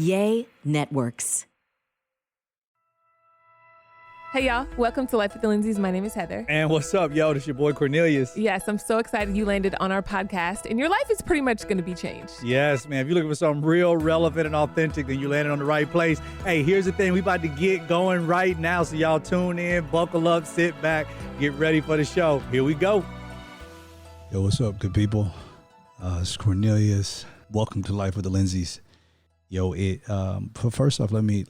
Yay Networks. Hey, y'all. Welcome to Life with the Lindsays. My name is Heather. And what's up, yo? This your boy, Cornelius. Yes, I'm so excited you landed on our podcast, and your life is pretty much going to be changed. Yes, man. If you're looking for something real, relevant, and authentic, then you landed on the right place. Hey, here's the thing. We about to get going right now, so y'all tune in, buckle up, sit back, get ready for the show. Here we go. Yo, what's up, good people? It's Cornelius. Welcome to Life with the Lindsays. Yo, first off, let me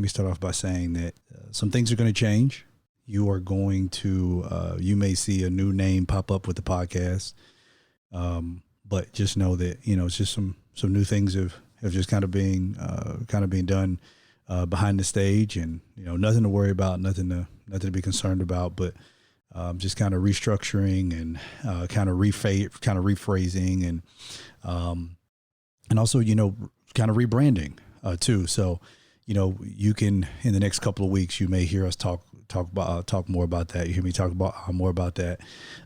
start off by saying that some things are going to change. You are going to, you may see a new name pop up with the podcast, but just know that it's just some new things have just kind of being done behind the stage, and nothing to worry about, nothing to be concerned about, but just kind of restructuring and kind of rephrasing and also kind of rebranding too. So, you can, in the next couple of weeks, you may hear us talk more about that. You hear me talk about more about that.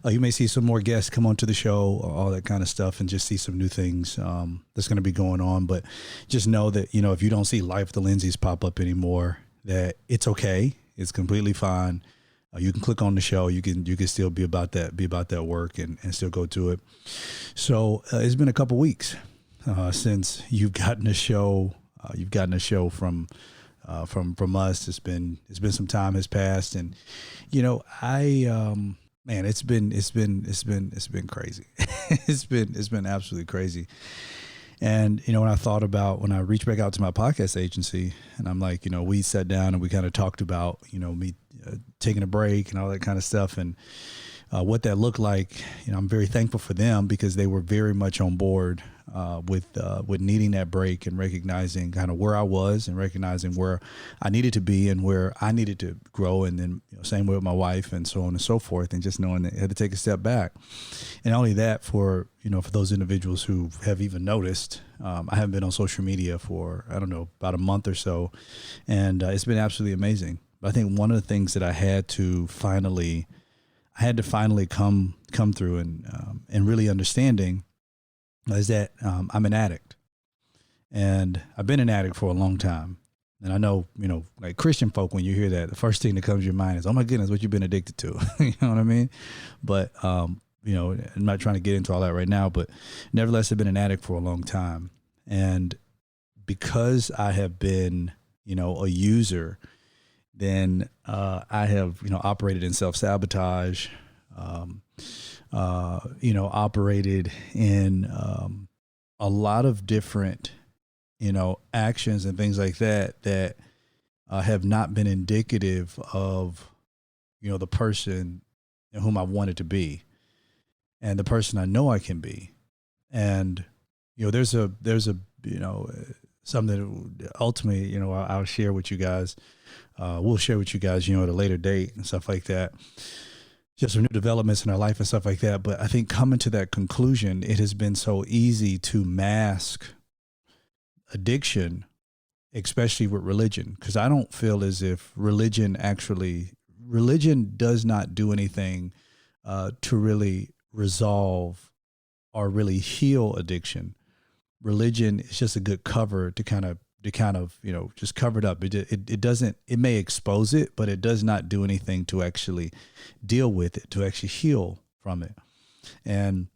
You may see some more guests come onto the show, all that kind of stuff, and just see some new things that's going to be going on. But just know that, if you don't see Life with the Lindsays pop up anymore, that it's okay. It's completely fine. You can click on the show. You can still be about that work and still go to it. So it's been a couple weeks since you've gotten a show. You've gotten a show from us. It's been some time has passed, and man, it's been crazy. it's been absolutely crazy. And when I reached back out to my podcast agency, and I'm like, we sat down and we kind of talked about me taking a break and all that kind of stuff, and what that looked like. I'm very thankful for them because they were very much on board with needing that break and recognizing kind of where I was and recognizing where I needed to be and where I needed to grow. And then same way with my wife and so on and so forth, and just knowing that I had to take a step back. And not only that, for those individuals who have even noticed, I haven't been on social media for, about a month or so. And it's been absolutely amazing. But I think one of the things that I had to finally come through and really understanding is that I'm an addict, and I've been an addict for a long time. And I know, like Christian folk, when you hear that, the first thing that comes to your mind is, oh my goodness, what you've been addicted to. You know what I mean? But, I'm not trying to get into all that right now, but nevertheless, I've been an addict for a long time. And because I have been, a user, then I have, operated in self-sabotage, operated in a lot of different, actions and things like that have not been indicative of, the person whom I wanted to be and the person I know I can be. And, there's something that ultimately, I'll share with you guys. We'll share with you guys, at a later date and stuff like that. Just some new developments in our life and stuff like that. But I think coming to that conclusion, it has been so easy to mask addiction, especially with religion, because I don't feel as if religion does not do anything to really resolve or really heal addiction. Religion is just a good cover to kind of just cover it up. It doesn't, it may expose it, but it does not do anything to actually deal with it, to actually heal from it. And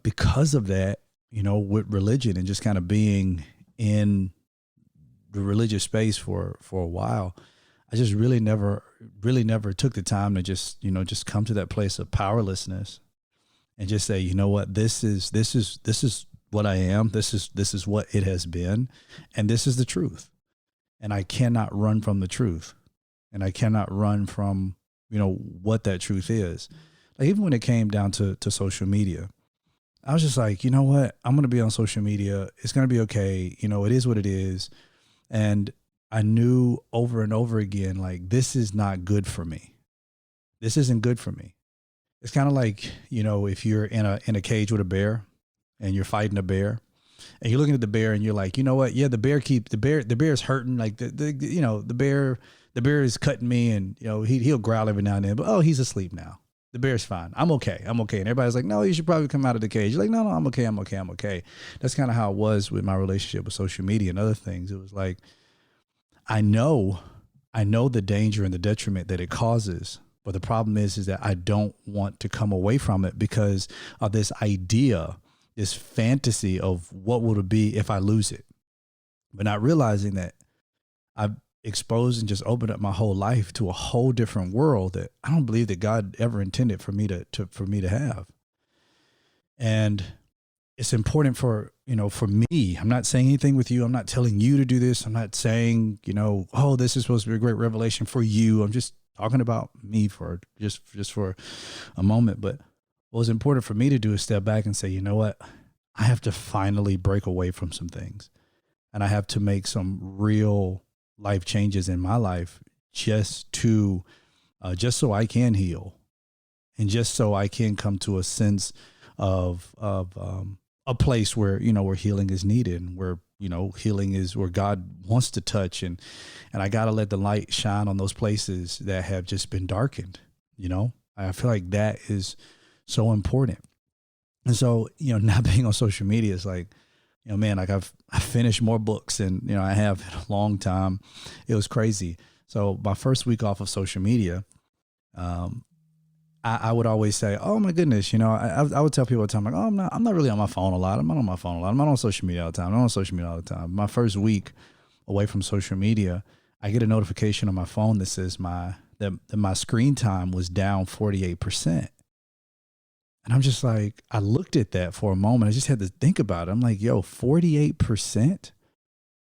because of that, with religion and just kind of being in the religious space for a while, I just really never took the time to just come to that place of powerlessness and just say, you know what, this is what I am. This is what it has been. And this is the truth. And I cannot run from the truth. And I cannot run from, what that truth is. Like even when it came down to social media, I was just like, you know what? I'm going to be on social media. It's going to be okay. It is what it is. And I knew over and over again, like, this is not good for me. This isn't good for me. It's kind of like, if you're in a cage with a bear and you're fighting a bear and you're looking at the bear and you're like, you know what? Yeah, the bear is hurting. Like the bear is cutting me and, he'll growl every now and then, but he's asleep now. The bear's fine. I'm okay. I'm okay. And everybody's like, no, you should probably come out of the cage. You're like, no, I'm okay. I'm okay. I'm okay. That's kind of how it was with my relationship with social media and other things. It was like, I know the danger and the detriment that it causes. But the problem is that I don't want to come away from it because of this idea, this fantasy of what would it be if I lose it. But not realizing that I've exposed and just opened up my whole life to a whole different world that I don't believe that God ever intended for me to have. And it's important for me. I'm not saying anything with you. I'm not telling you to do this. I'm not saying, oh, this is supposed to be a great revelation for you. I'm just talking about me for just for a moment. But what was important for me to do is step back and say, you know what? I have to finally break away from some things, and I have to make some real life changes in my life just so I can heal, and just so I can come to a sense of a place where healing is needed, and where healing is where God wants to touch, and I got to let the light shine on those places that have just been darkened. I feel like that is so important. And so, not being on social media is like, man, like I finished more books than, I have in a long time. It was crazy. So my first week off of social media, I would always say, oh my goodness, I would tell people all the time, like, oh, I'm not really on my phone a lot. I'm not on my phone a lot. I'm not on social media all the time. I'm not on social media all the time. My first week away from social media, I get a notification on my phone that says that my screen time was down 48%. And I'm just like, I looked at that for a moment. I just had to think about it. I'm like, yo, 48%?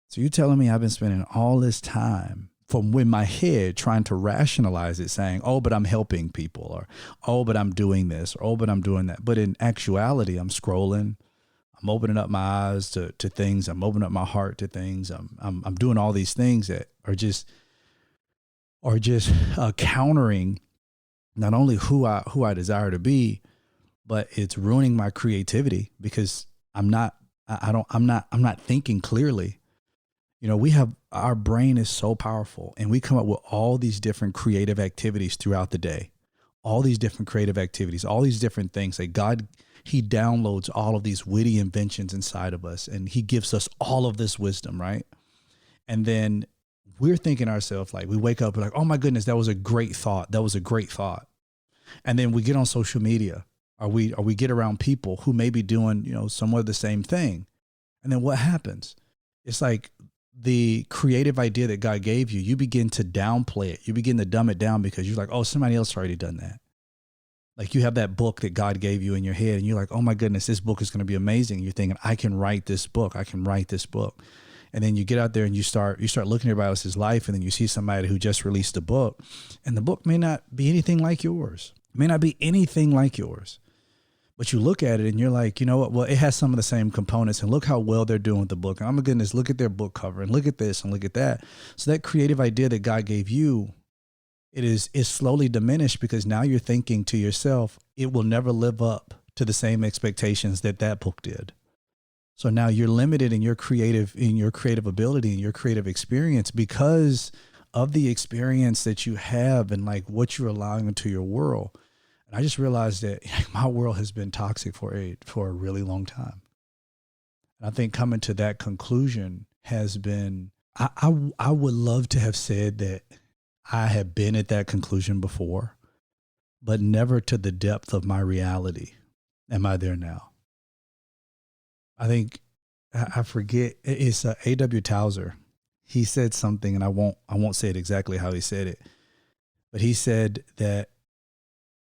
So you're telling me I've been spending all this time from in my head trying to rationalize it, saying, oh, but I'm helping people, or, oh, but I'm doing this, or, oh, but I'm doing that. But in actuality, I'm scrolling. I'm opening up my eyes to things. I'm opening up my heart to things. I'm doing all these things that are just countering not only who I desire to be, but it's ruining my creativity because I'm not thinking clearly. Our brain is so powerful, and we come up with all these different creative activities throughout the day, all these different creative activities, all these different things that God, he downloads all of these witty inventions inside of us, and he gives us all of this wisdom, right? And then we're thinking ourselves, like, we wake up like, oh my goodness, that was a great thought. That was a great thought. And then we get on social media, or we get around people who may be doing, somewhat the same thing. And then what happens? It's like the creative idea that God gave you, you begin to downplay it. You begin to dumb it down because you're like, oh, somebody else already done that. Like, you have that book that God gave you in your head, and you're like, oh my goodness, this book is going to be amazing. You're thinking, I can write this book. I can write this book. And then you get out there and you start looking at everybody else's life, and then you see somebody who just released a book, and the book may not be anything like yours. It may not be anything like yours. But you look at it and you're like, you know what? Well, it has some of the same components, and look how well they're doing with the book. And oh my goodness, look at their book cover, and look at this and look at that. So that creative idea that God gave you, is slowly diminished because now you're thinking to yourself, it will never live up to the same expectations that book did. So now you're limited in your creative ability and your creative experience because of the experience that you have and like what you're allowing into your world. I just realized that my world has been toxic for a really long time. And I think coming to that conclusion has been, I would love to have said that I have been at that conclusion before, but never to the depth of my reality. Am I there now? I think, I forget, it's A.W. Tozer. He said something, and I won't say it exactly how he said it, but he said that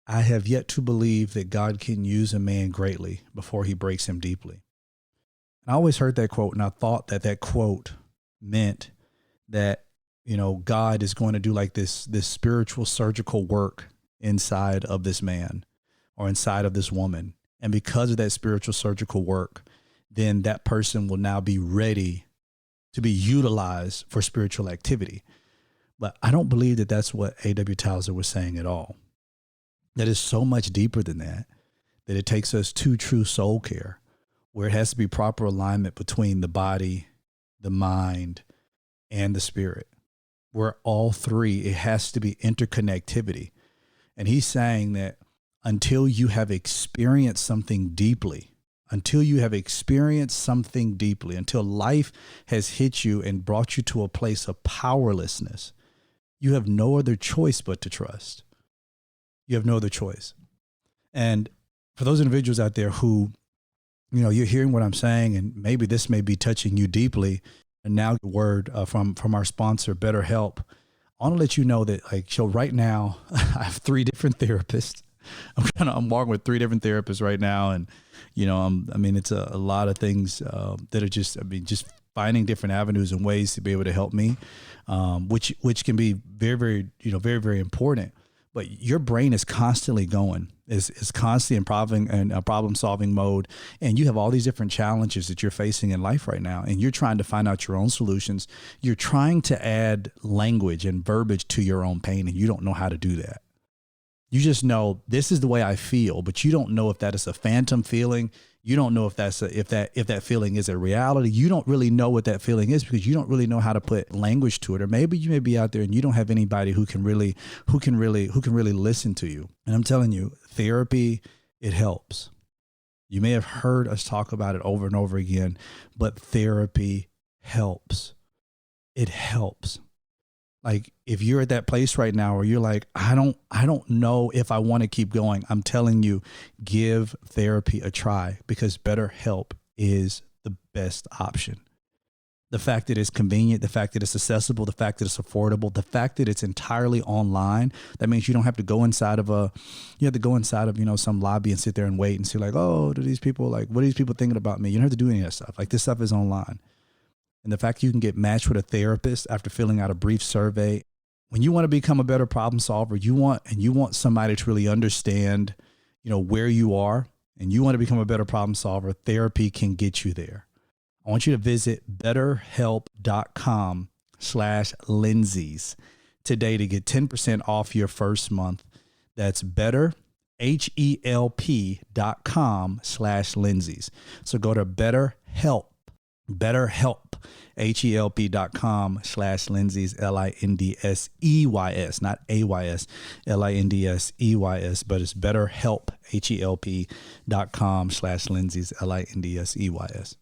I have yet to believe that God can use a man greatly before he breaks him deeply. And I always heard that quote, and I thought that quote meant that, God is going to do like this spiritual surgical work inside of this man or inside of this woman. And because of that spiritual surgical work, then that person will now be ready to be utilized for spiritual activity. But I don't believe that that's what A.W. Tozer was saying at all. That is so much deeper than that it takes us to true soul care, where it has to be proper alignment between the body, the mind, and the spirit, where all three, it has to be interconnectivity. And he's saying that until you have experienced something deeply, until life has hit you and brought you to a place of powerlessness. You have no other choice but to trust. You have no other choice. And for those individuals out there who, you're hearing what I'm saying, and maybe this may be touching you deeply. And now the word from our sponsor, BetterHelp. I want to let you know that, so right now I have 3 different therapists. I'm working with 3 different therapists right now. And, it's a lot of things that are just finding different avenues and ways to be able to help me, which can be very, very, very, very important. But your brain is constantly going, is constantly improving and problem solving mode. And you have all these different challenges that you're facing in life right now. And you're trying to find out your own solutions. You're trying to add language and verbiage to your own pain, and you don't know how to do that. You just know this is the way I feel, but you don't know if that is a phantom feeling. You don't know if that feeling is a reality. You don't really know what that feeling is because you don't really know how to put language to it. Or maybe you may be out there and you don't have anybody who can really listen to you. And I'm telling you, therapy, it helps. You may have heard us talk about it over and over again, but therapy helps. It helps. If you're at that place right now where you're like, I don't know if I want to keep going, I'm telling you, give therapy a try, because BetterHelp is the best option. The fact that it's convenient, the fact that it's accessible, the fact that it's affordable, the fact that it's entirely online, that means you don't have to go inside of some lobby and sit there and wait and see what are these people thinking about me? You don't have to do any of that stuff. This stuff is online. And the fact you can get matched with a therapist after filling out a brief survey. When you want to become a better problem solver, you want somebody to really understand, where you are, and you want to become a better problem solver, therapy can get you there. I want you to visit betterhelp.com/Lindsay's today to get 10% off your first month. That's betterhelp.com/Lindsay's. So go to BetterHelp, HELP.com/Lindsay's, LINDSEYS, not AYS, LINDSEYS, but it's BetterHelp, HELP.com/Lindsay's, LINDSEYS.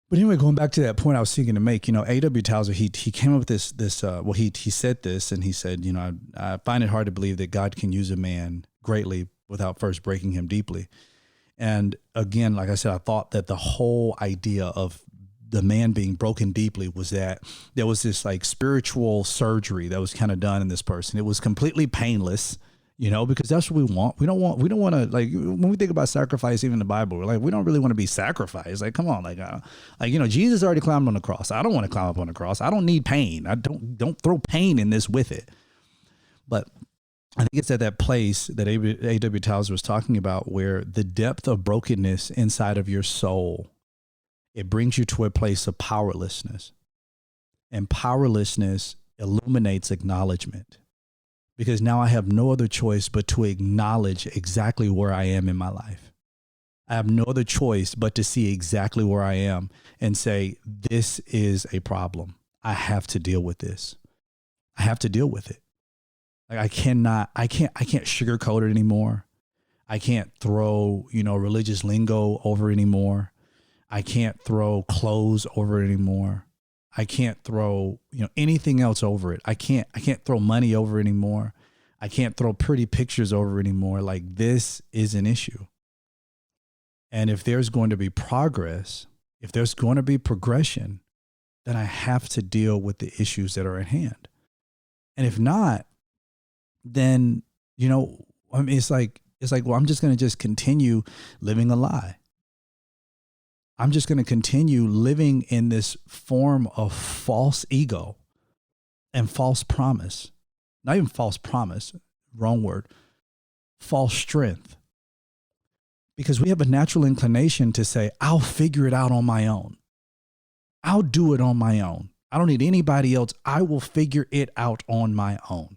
But anyway, going back to that point I was seeking to make, A.W. Tozer, he came up with this, he said this, and he said, I find it hard to believe that God can use a man greatly without first breaking him deeply. And again, like I said, I thought that the whole idea of the man being broken deeply was that there was this spiritual surgery that was kind of done in this person. It was completely painless, because that's what we want. We don't want to, when we think about sacrifice, even in the Bible, we're we don't really want to be sacrificed. Come on, Jesus already climbed on the cross. I don't want to climb up on the cross. I don't need pain. I don't throw pain in this with it. But I think it's at that place that A.W. Tozer was talking about, where the depth of brokenness inside of your soul, it brings you to a place of powerlessness. And powerlessness illuminates acknowledgement, because now I have no other choice but to acknowledge exactly where I am in my life. I have no other choice but to see exactly where I am and say, this is a problem. I have to deal with this. I have to deal with it. I can't sugarcoat it anymore. I can't throw, religious lingo over anymore. I can't throw clothes over it anymore. I can't throw, anything else over it. I can't throw money over it anymore. I can't throw pretty pictures over it anymore. This is an issue. And if there's going to be progress, if there's going to be progression, then I have to deal with the issues that are at hand. And if not, then, it's like, well, I'm just going to continue living a lie. I'm just going to continue living in this form of false ego and false promise. Not even false promise, wrong word, false strength. Because we have a natural inclination to say, I'll figure it out on my own. I'll do it on my own. I don't need anybody else. I will figure it out on my own.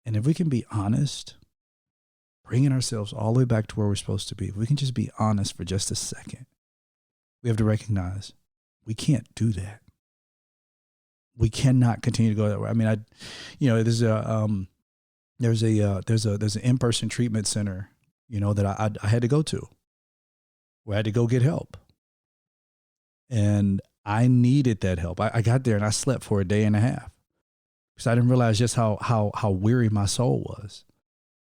And if we can be honest, bringing ourselves all the way back to where we're supposed to be, if we can just be honest for just a second, we have to recognize we can't do that. We cannot continue to go that way. There's there's an in-person treatment center, that I had to go to, where I had to go get help. And I needed that help. I got there and I slept for a day and a half because I didn't realize just how weary my soul was.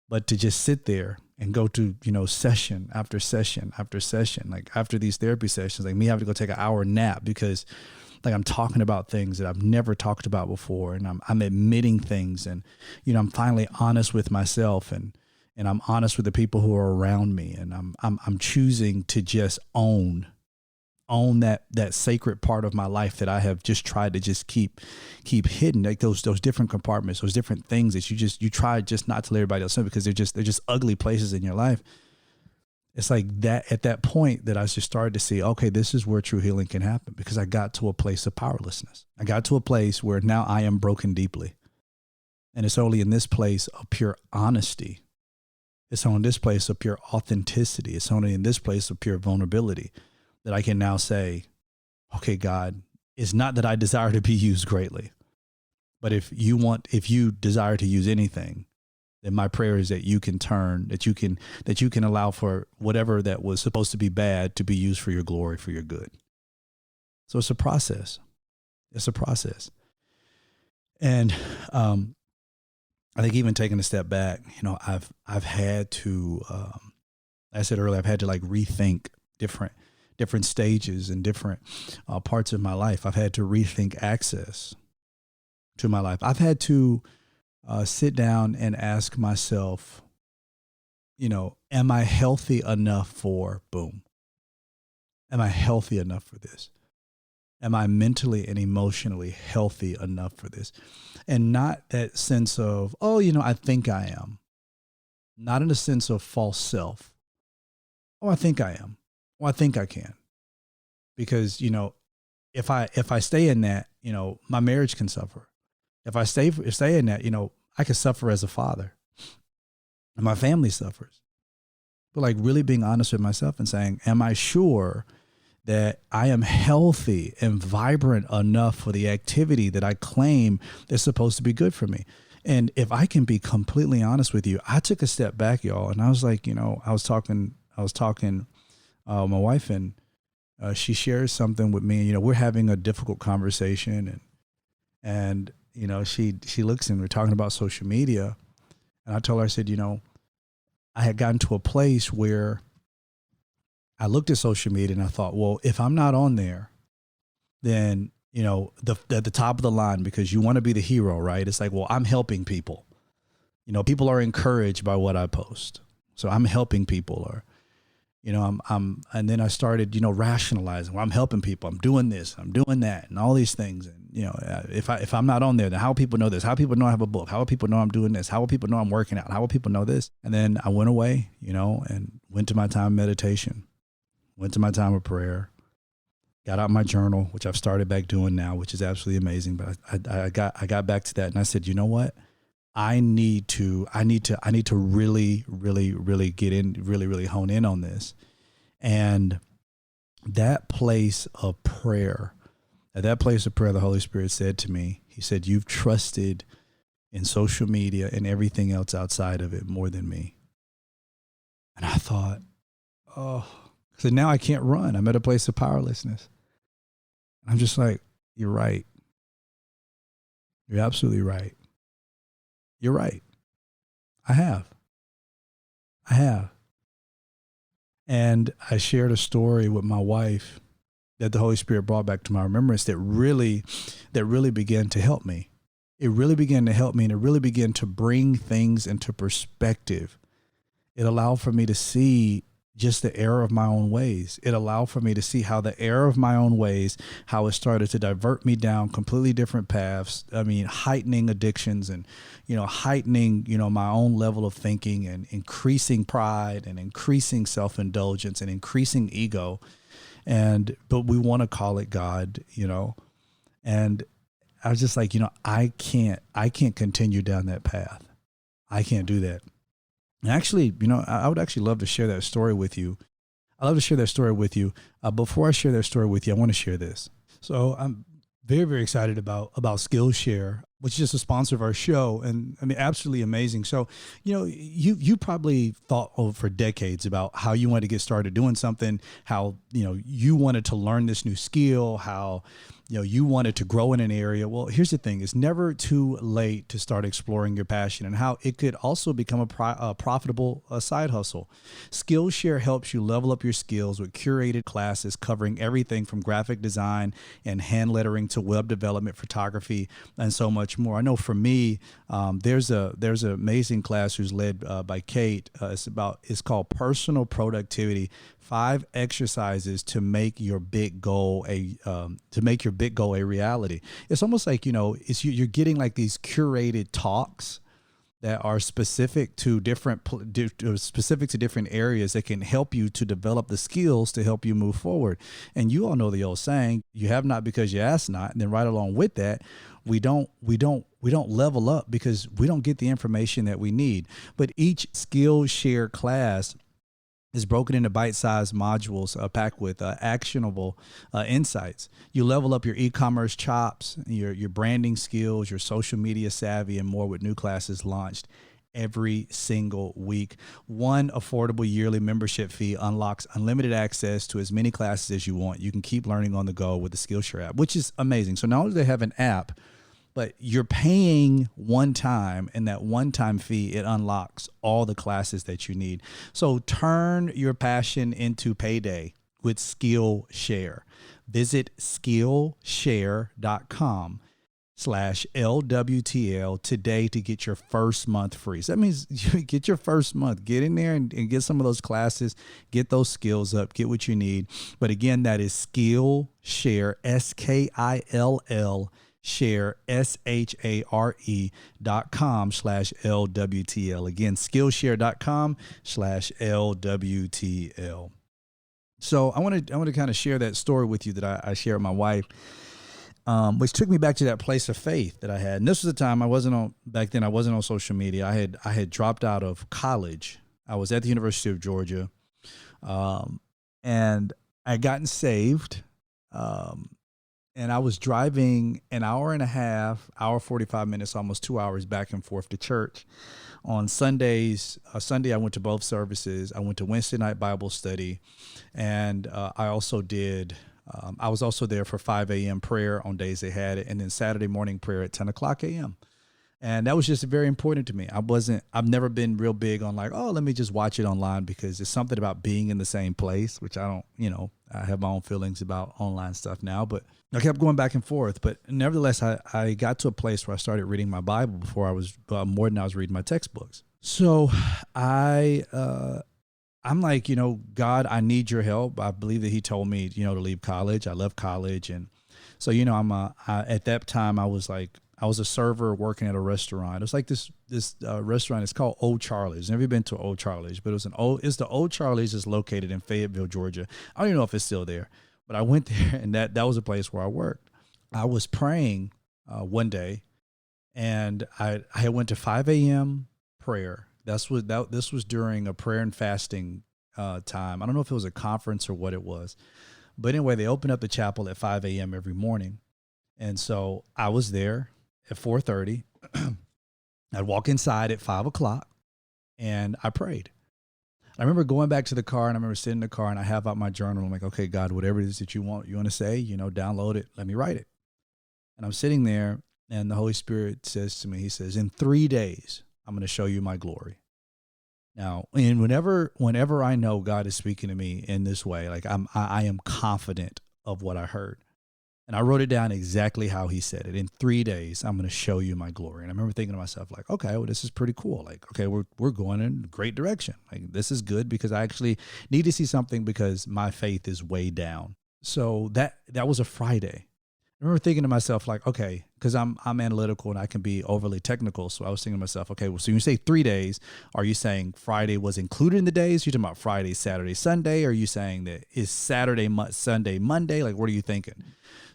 But to just sit there and go to, session after session after session, like after these therapy sessions, like me having to go take an hour nap because like I'm talking about things that I've never talked about before. And I'm admitting things, and, I'm finally honest with myself, and I'm honest with the people who are around me. And I'm choosing to just own that sacred part of my life that I have just tried to just keep hidden, like those different compartments, those different things that you try just not to let everybody else know because they're just ugly places in your life. It's like that at that point that I just started to see, okay, this is where true healing can happen, because I got to a place of powerlessness. I got to a place where now I am broken deeply. And it's only in this place of pure honesty. It's only in this place of pure authenticity. It's only in this place of pure vulnerability that I can now say, okay, God, it's not that I desire to be used greatly, but if you desire to use anything, then my prayer is that you can turn, that you can allow for whatever that was supposed to be bad to be used for your glory, for your good. So it's a process. It's a process. And I think even taking a step back, I've had to, I said earlier, I've had to like rethink different stages and different parts of my life. I've had to rethink access to my life. I've had to sit down and ask myself, am I healthy enough for boom? Am I healthy enough for this? Am I mentally and emotionally healthy enough for this? And not that sense of, I think I am. Not in a sense of false self. I think I am. I think I can. Because, if I stay in that, my marriage can suffer. If I stay in that, I could suffer as a father. And my family suffers. But like really being honest with myself and saying, am I sure that I am healthy and vibrant enough for the activity that I claim is supposed to be good for me? And if I can be completely honest with you, I took a step back, y'all, and I was like, I was talking my wife, and she shares something with me. We're having a difficult conversation, and she looks, and we're talking about social media, and I told her, I said, I had gotten to a place where I looked at social media and I thought, well, if I'm not on there, then, at the top of the line, because you want to be the hero, right? It's like, well, I'm helping people. People are encouraged by what I post. So I'm helping people, or, and then I started, rationalizing, well, I'm helping people. I'm doing this, I'm doing that, and all these things. And, if I'm not on there, then how will people know this? How will people know I have a book? How will people know I'm doing this? How will people know I'm working out? How will people know this? And then I went away, and went to my time of meditation, went to my time of prayer, got out my journal, which I've started back doing now, which is absolutely amazing. But I got back to that, and I said, you know what? I need to really, really, really get in, really, really hone in on this. And that place of prayer, the Holy Spirit said to me, he said, you've trusted in social media and everything else outside of it more than me. And I thought, so now I can't run. I'm at a place of powerlessness. I'm just like, you're right. You're absolutely right. You're right. I have. And I shared a story with my wife that the Holy Spirit brought back to my remembrance that really began to help me. It really began to help me, and it really began to bring things into perspective. It allowed for me to see just the error of my own ways. It allowed for me to see how the error of my own ways, how it started to divert me down completely different paths. I mean, heightening addictions and, heightening, my own level of thinking, and increasing pride and increasing self-indulgence and increasing ego. But we want to call it God, and I was just like, I can't continue down that path. I can't do that. And actually, I would actually love to share that story with you. I love to share that story with you. Before I share that story with you, I want to share this. So I'm very, very excited about Skillshare. which is just a sponsor of our show. And I mean, absolutely amazing. So, you probably thought for decades about how you wanted to get started doing something, how, you wanted to learn this new skill, how, you wanted to grow in an area. Well, here's the thing. It's never too late to start exploring your passion and how it could also become a profitable side hustle. Skillshare helps you level up your skills with curated classes covering everything from graphic design and hand lettering to web development, photography, and so much more. I know for me, there's an amazing class who's led by Kate. It's called Personal Productivity. 5 exercises to make your big goal a reality. It's almost like, you're getting like these curated talks that are specific to different areas that can help you to develop the skills to help you move forward. And you all know the old saying, you have not because you ask not. And then right along with that, we don't level up because we don't get the information that we need. But each Skillshare class is broken into bite-sized modules packed with actionable insights. You level up your e-commerce chops, your branding skills, your social media savvy, and more with new classes launched every single week. One affordable yearly membership fee unlocks unlimited access to as many classes as you want. You can keep learning on the go with the Skillshare app, which is amazing. So not only do they have an app, but you're paying one time, and that one-time fee, it unlocks all the classes that you need. So turn your passion into payday with Skillshare. Visit Skillshare.com/LWTL today to get your first month free. So that means you get your first month. Get in there and get some of those classes, get those skills up, get what you need. But again, that is Skillshare, SKILL share SHARE.com/LWTL. Again, Skillshare.com/LWTL. So I want to kind of share that story with you that I share with my wife, which took me back to that place of faith that I had. And this was the time I wasn't on social media. I had dropped out of college. I was at the University of Georgia, and I had gotten saved. And I was driving an hour and a half, hour, 45 minutes, almost 2 hours back and forth to church. On Sundays, Sunday I went to both services. I went to Wednesday night Bible study. And I was also there for 5 a.m. prayer on days they had it. And then Saturday morning prayer at 10 o'clock a.m. And that was just very important to me. I've never been real big on like, oh, let me just watch it online, because there's something about being in the same place, which I don't, I have my own feelings about online stuff now, but I kept going back and forth. But nevertheless, I got to a place where I started reading my Bible before I was more than I was reading my textbooks. So I'm like, God, I need your help. I believe that he told me, to leave college. I left college. And so, at that time I was a server working at a restaurant. It was like this restaurant. It's called Old Charlie's. Never been to Old Charlie's, but it's the Old Charlie's is located in Fayetteville, Georgia. I don't even know if it's still there, but I went there, and that was a place where I worked. I was praying one day, and I went to 5 a.m. prayer. This was during a prayer and fasting time. I don't know if it was a conference or what it was, but anyway, they opened up the chapel at 5 a.m. every morning, and so I was there at 4:30. I'd walk inside at 5 o'clock, and I prayed. I remember going back to the car, and I remember sitting in the car, and I have out my journal. I'm like, okay, God, whatever it is that you want to say, download it. Let me write it. And I'm sitting there, and the Holy Spirit says to me, he says, in 3 days, I'm going to show you my glory. Now, and whenever I know God is speaking to me in this way, like I am confident of what I heard. And I wrote it down exactly how he said it. In 3 days, I'm going to show you my glory. And I remember thinking to myself, like, okay, well, this is pretty cool. Like, okay, we're going in a great direction. Like, this is good, because I actually need to see something, because my faith is way down. So that was a Friday. I remember thinking to myself, like, okay, because I'm analytical and I can be overly technical. So I was thinking to myself, okay, well, so you say 3 days, are you saying Friday was included in the days? You're talking about Friday, Saturday, Sunday? Or are you saying that is Saturday, Sunday, Monday? Like, what are you thinking?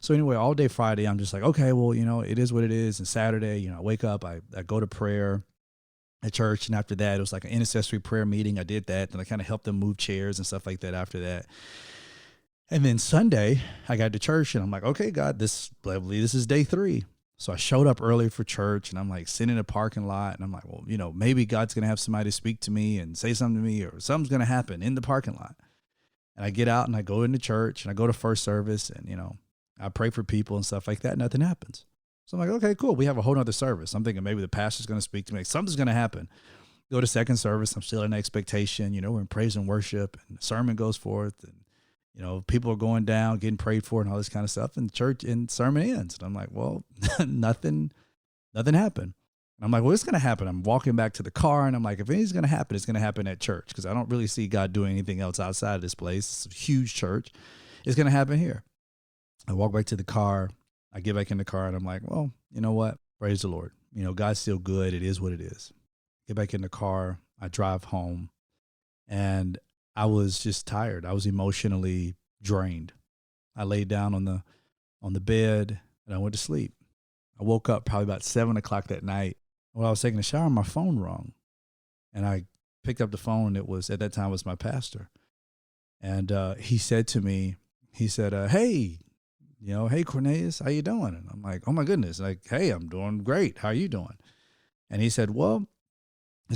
So anyway, all day Friday, I'm just like, okay, well, it is what it is. And Saturday, I wake up, I go to prayer at church. And after that, it was like an intercessory prayer meeting. I did that. And I kind of helped them move chairs and stuff like that after that. And then Sunday, I got to church, and I'm like, okay, God, this is day 3. So I showed up early for church, and I'm like sitting in a parking lot, and I'm like, well, maybe God's going to have somebody speak to me and say something to me, or something's going to happen in the parking lot. And I get out and I go into church and I go to first service, and, I pray for people and stuff like that. Nothing happens. So I'm like, okay, cool. We have a whole nother service. I'm thinking maybe the pastor's going to speak to me. Something's going to happen. Go to second service. I'm still in expectation. We're in praise and worship, and the sermon goes forth, and, people are going down, getting prayed for and all this kind of stuff. And church and sermon ends. And I'm like, well, nothing happened. And I'm like, well, it's going to happen. I'm walking back to the car, and I'm like, if anything's going to happen, it's going to happen at church, because I don't really see God doing anything else outside of this place. It's a huge church. It's going to happen here. I walk back to the car. I get back in the car, and I'm like, well, you know what? Praise the Lord. God's still good. It is what it is. Get back in the car. I drive home, and I was just tired. I was emotionally drained. I laid down on the bed, and I went to sleep. I woke up probably about 7:00 that night. While I was taking a shower, my phone rang, and I picked up the phone. It was, at that time, was my pastor. And he said to me, hey, hey, Cornelius, how you doing? And I'm like, oh my goodness. Like, hey, I'm doing great. How are you doing? And he said, well,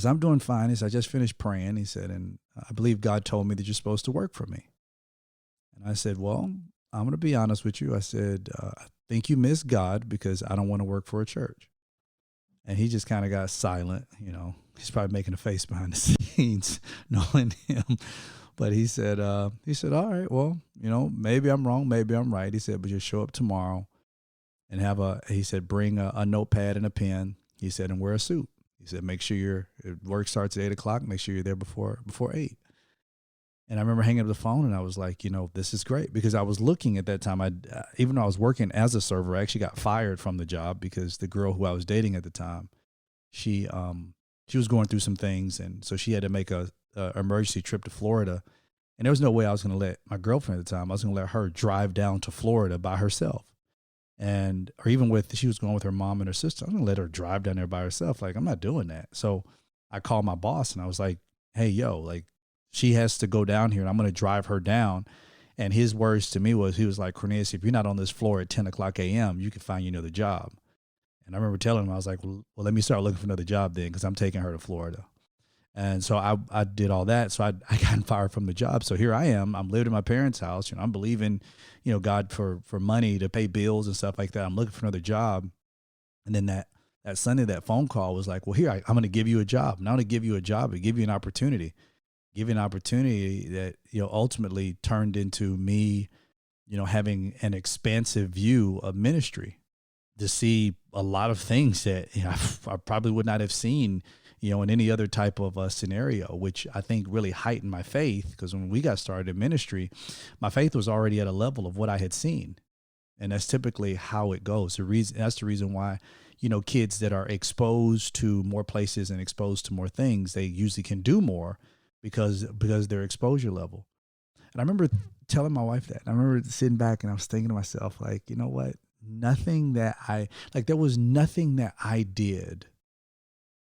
I'm doing fine. He said, I just finished praying. He said, and I believe God told me that you're supposed to work for me. And I said, well, I'm going to be honest with you. I said, I think you miss God, because I don't want to work for a church. And he just kind of got silent. He's probably making a face behind the scenes, knowing him. But he said, all right, well, maybe I'm wrong, maybe I'm right. He said, but just show up tomorrow and he said, bring a notepad and a pen. He said, and wear a suit. He said, make sure work starts at 8:00. Make sure you're there before 8. And I remember hanging up the phone, and I was like, this is great, because I was looking at that time. Even though I was working as a server, I actually got fired from the job, because the girl who I was dating at the time, she was going through some things, and so she had to make a emergency trip to Florida. And there was no way I was going to let my girlfriend at the time, I was going to let her drive down to Florida by herself. Or even she was going with her mom and her sister. I was going to let her drive down there by herself. Like, I'm not doing that. So I called my boss, and I was like, hey, she has to go down here, and I'm going to drive her down. And his words to me he was like, Cornelius, if you're not on this floor at 10:00 a.m., you can find you another job. And I remember telling him, I was like, well, let me start looking for another job then, because I'm taking her to Florida. And so I did all that. So I got fired from the job. So here I am. I'm living in my parents' house. I'm believing, God for money to pay bills and stuff like that. I'm looking for another job. And then that Sunday, that phone call was like, well, here, I'm going to give you a job. Not to give you a job, but give you an opportunity. Give you an opportunity that, ultimately turned into me, having an expansive view of ministry, to see a lot of things that I probably would not have seen, in any other type of scenario, which I think really heightened my faith, because when we got started in ministry, my faith was already at a level of what I had seen. And that's typically how it goes. That's the reason why, kids that are exposed to more places and exposed to more things, they usually can do more because their exposure level. And I remember telling my wife that. I remember sitting back, and I was thinking to myself, like, you know what? There was nothing that I did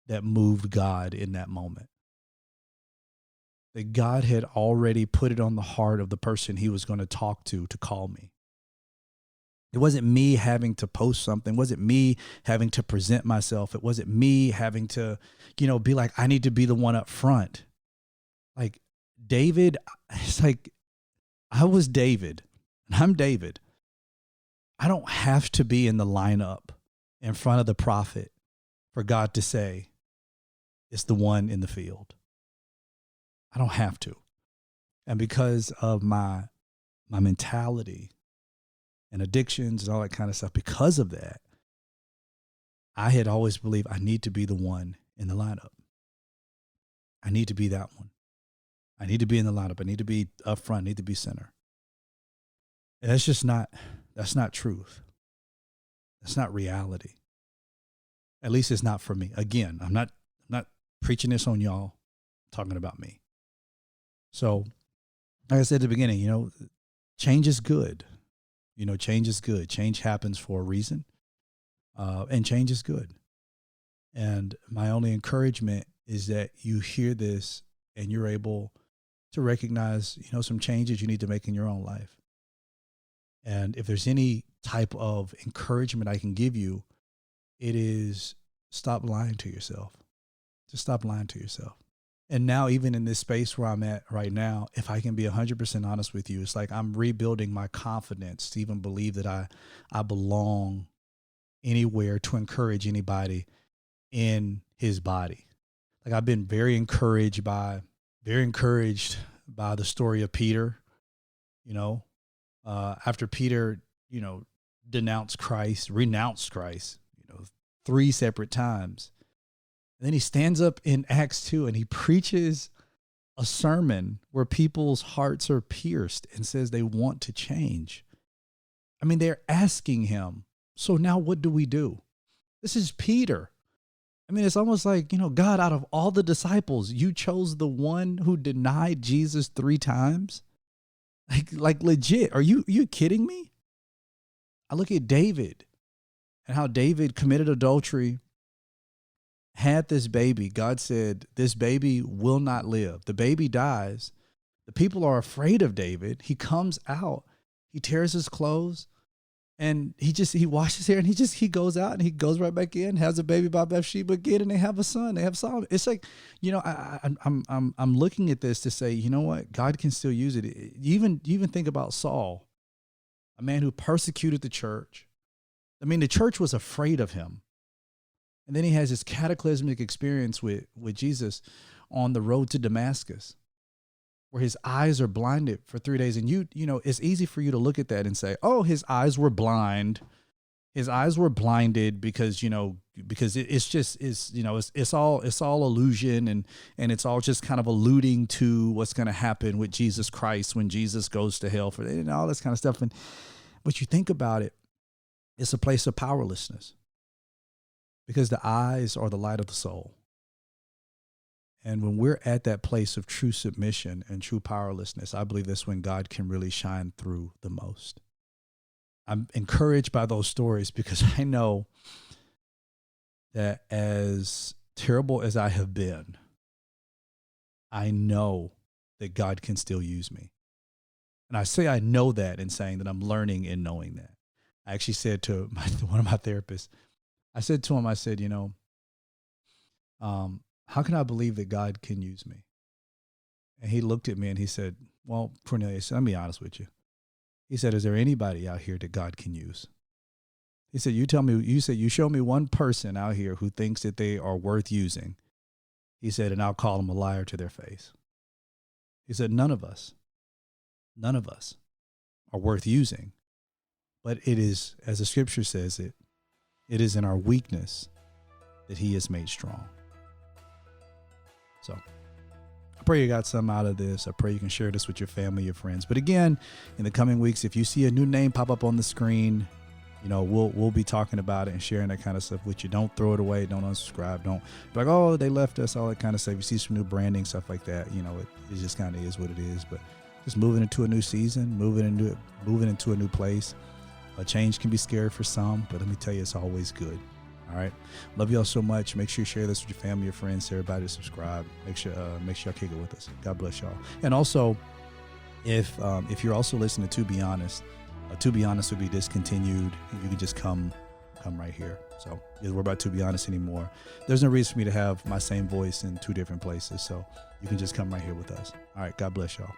that moved God in that moment. That God had already put it on the heart of the person he was going to talk to call me. It wasn't me having to post something. It wasn't me having to present myself. It wasn't me having to, be like, I need to be the one up front. Like David, it's like, I was David, and I'm David. I don't have to be in the lineup in front of the prophet for God to say, it's the one in the field. I don't have to. And because of my mentality and addictions and all that kind of stuff, because of that, I had always believed I need to be the one in the lineup. I need to be that one. I need to be in the lineup. I need to be up front. I need to be center. And that's not truth. That's not reality. At least it's not for me. Again, I'm not preaching this on y'all, I'm talking about me. So, like I said at the beginning, change is good. Change is good. Change happens for a reason. And change is good. And my only encouragement is that you hear this and you're able to recognize, some changes you need to make in your own life. And if there's any type of encouragement I can give you, it is stop lying to yourself. Just stop lying to yourself. And now, even in this space where I'm at right now, if I can be 100% honest with you, it's like I'm rebuilding my confidence to even believe that I belong anywhere to encourage anybody in his body. Like, I've been very encouraged by the story of Peter, after Peter, renounced Christ, 3 separate times. And then he stands up in Acts 2 and he preaches a sermon where people's hearts are pierced and says they want to change. I mean, they're asking him, so now what do we do? This is Peter. I mean, it's almost like, God, out of all the disciples, you chose the one who denied Jesus 3 times? Like legit. Are you kidding me? I look at David and how David committed adultery, had this baby. God said, this baby will not live. The baby dies. The people are afraid of David. He comes out, he tears his clothes, and he washes his hair, and he goes out and he goes right back in, has a baby by Bathsheba again, and they have a son. They have Solomon. It's like, I'm looking at this to say, you know what? God can still use it. You even think about Saul, a man who persecuted the church. I mean, the church was afraid of him. And then he has this cataclysmic experience with Jesus on the road to Damascus, where his eyes are blinded for 3 days. And it's easy for you to look at that and say, oh, his eyes were blind. His eyes were blinded because it's all illusion and it's all just kind of alluding to what's going to happen with Jesus Christ when Jesus goes to hell and all this kind of stuff. But you think about it, it's a place of powerlessness. Because the eyes are the light of the soul. And when we're at that place of true submission and true powerlessness, I believe that's when God can really shine through the most. I'm encouraged by those stories because I know that as terrible as I have been, I know that God can still use me. And I say I know that in saying that I'm learning and knowing that. I actually said to one of my therapists, I said to him, how can I believe that God can use me? And he looked at me and he said, well, Cornelius, let me be honest with you. He said, is there anybody out here that God can use? He said, you show me one person out here who thinks that they are worth using. He said, and I'll call them a liar to their face. He said, none of us are worth using. But it is, as the scripture says it is in our weakness that he is made strong. So I pray you got something out of this. I pray you can share this with your family, your friends. But again, in the coming weeks, if you see a new name pop up on the screen, we'll be talking about it and sharing that kind of stuff with you. Don't throw it away. Don't unsubscribe. Don't be like, oh, they left us, all that kind of stuff. You see some new branding, stuff like that. It just kind of is what it is. But just moving into a new season, moving into a new place. A change can be scary for some, but let me tell you, it's always good. All right. Love y'all so much. Make sure you share this with your family, your friends, everybody to subscribe. Make sure y'all kick it with us. God bless y'all. And also, if you're also listening to Be Honest will be discontinued. You can just come right here. So we're about To Be Honest anymore. There's no reason for me to have my same voice in 2 different places. So you can just come right here with us. All right. God bless y'all.